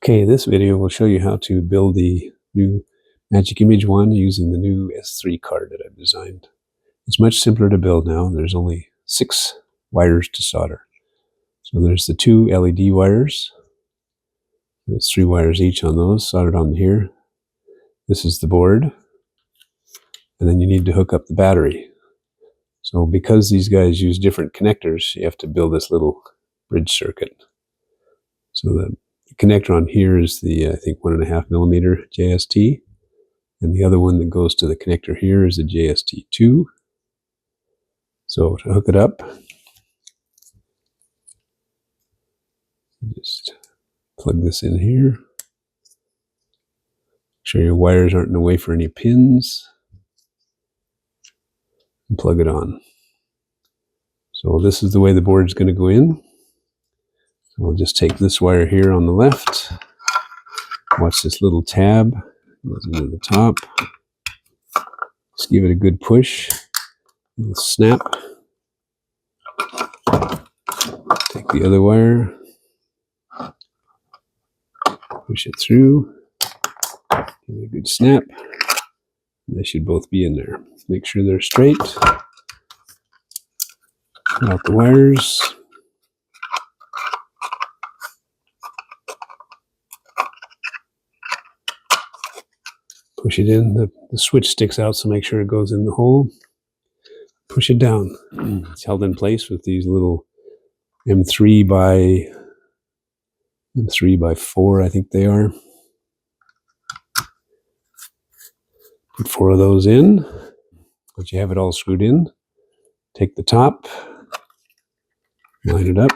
Okay, this video will show you how to build the new Magic Image 1 using the new S3 card that I've designed. It's much simpler to build now. There's only 6 wires to solder. So there's the 2 LED wires. There's 3 wires each on those, soldered on here. This is the board. And then you need to hook up the battery. So because these guys use different connectors, you have to build this little bridge circuit. So the connector on here is the, I think, 1.5 millimeter JST. And the other one that goes to the connector here is a JST2. So to hook it up, just plug this in here. Make sure your wires aren't in the way for any pins. And plug it on. So this is the way the board is going to go in. So we'll just take this wire here on the left. Watch this little tab. Goes into the top. Just give it a good push. It'll snap. Take the other wire. Push it through. Give it a good snap. They should both be in there. Make sure they're straight. Pull out the wires. Push it in. The switch sticks out, so make sure it goes in the hole. Push it down. It's held in place with these little M3 by 4, I think they are. Put 4 of those in. Once you have it all screwed in, take the top, line it up.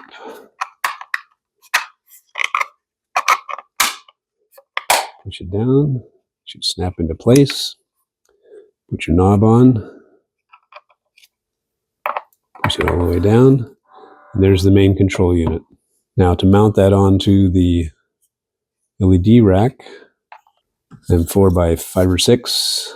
Push it down. It should snap into place. Put your knob on. Push it all the way down. And there's the main control unit. Now to mount that onto the LED rack, I'm 4 by 5 or 6.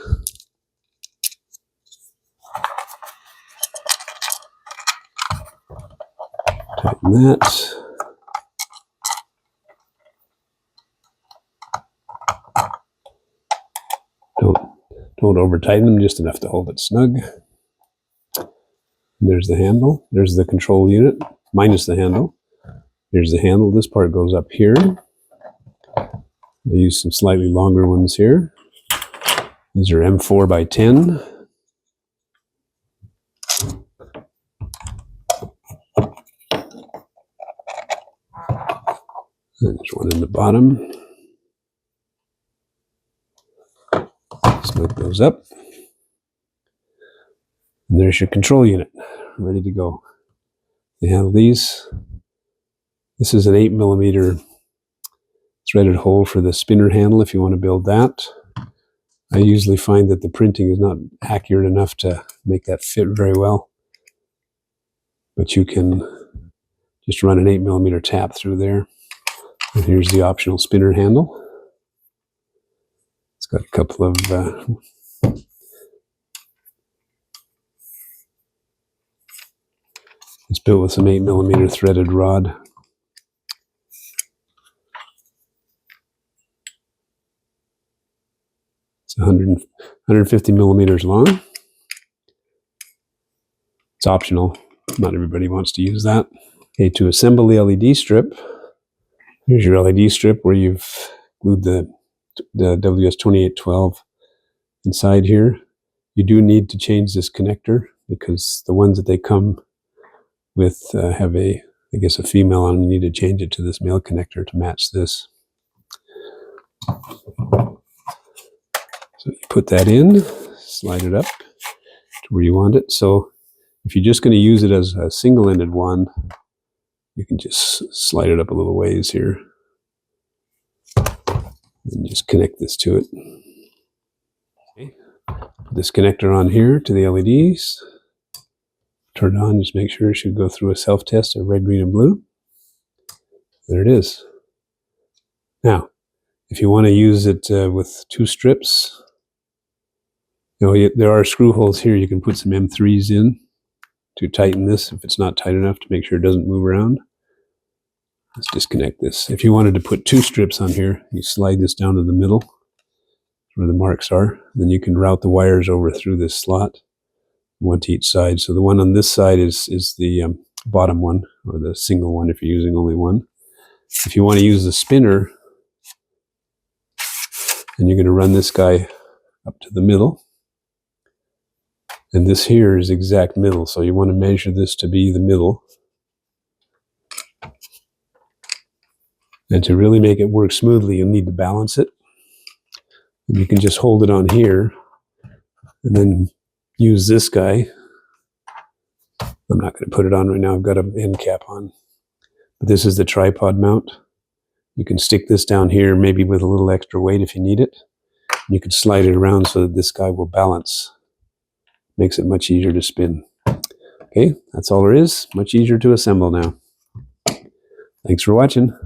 Tighten that. Don't over tighten them, just enough to hold it snug. There's the handle. There's the control unit, minus the handle. Here's the handle. This part goes up here. I use some slightly longer ones here. These are M4 by 10. There's one in the bottom. Snug those up. And there's your control unit, ready to go. They handle these. This is an 8 millimeter threaded hole for the spinner handle if you want to build that. I usually find that the printing is not accurate enough to make that fit very well. But you can just run an 8 millimeter tap through there. And here's the optional spinner handle. It's got a couple of it's built with some 8 millimeter threaded rod. It's 150 millimeters long. It's optional. Not everybody wants to use that. Okay, to assemble the LED strip, here's your LED strip where you've glued the WS2812 inside here. You do need to change this connector because the ones that they come with have a, I guess, a female on. You need to change it to this male connector to match this. So you put that in, slide it up to where you want it. So if you're just going to use it as a single-ended one, you can just slide it up a little ways here. And just connect this to it. Okay. Put this connector on here to the LEDs. Turn it on, just make sure it should go through a self-test of red, green, and blue. There it is. Now, if you want to use it with 2 strips, there are screw holes here. You can put some M3s in to tighten this if it's not tight enough, to make sure it doesn't move around. Let's disconnect this. If you wanted to put 2 strips on here, you slide this down to the middle where the marks are. Then you can route the wires over through this slot, one to each side. So the one on this side is the bottom one, or the single one if you're using only one. If you want to use the spinner, then you're going to run this guy up to the middle. And this here is exact middle, so you want to measure this to be the middle. And to really make it work smoothly, you'll need to balance it. And you can just hold it on here and then use this guy. I'm not going to put it on right now. I've got an end cap on. But this is the tripod mount. You can stick this down here, maybe with a little extra weight if you need it. You can slide it around so that this guy will balance. Makes it much easier to spin. Okay, that's all there is. Much easier to assemble now. Thanks for watching.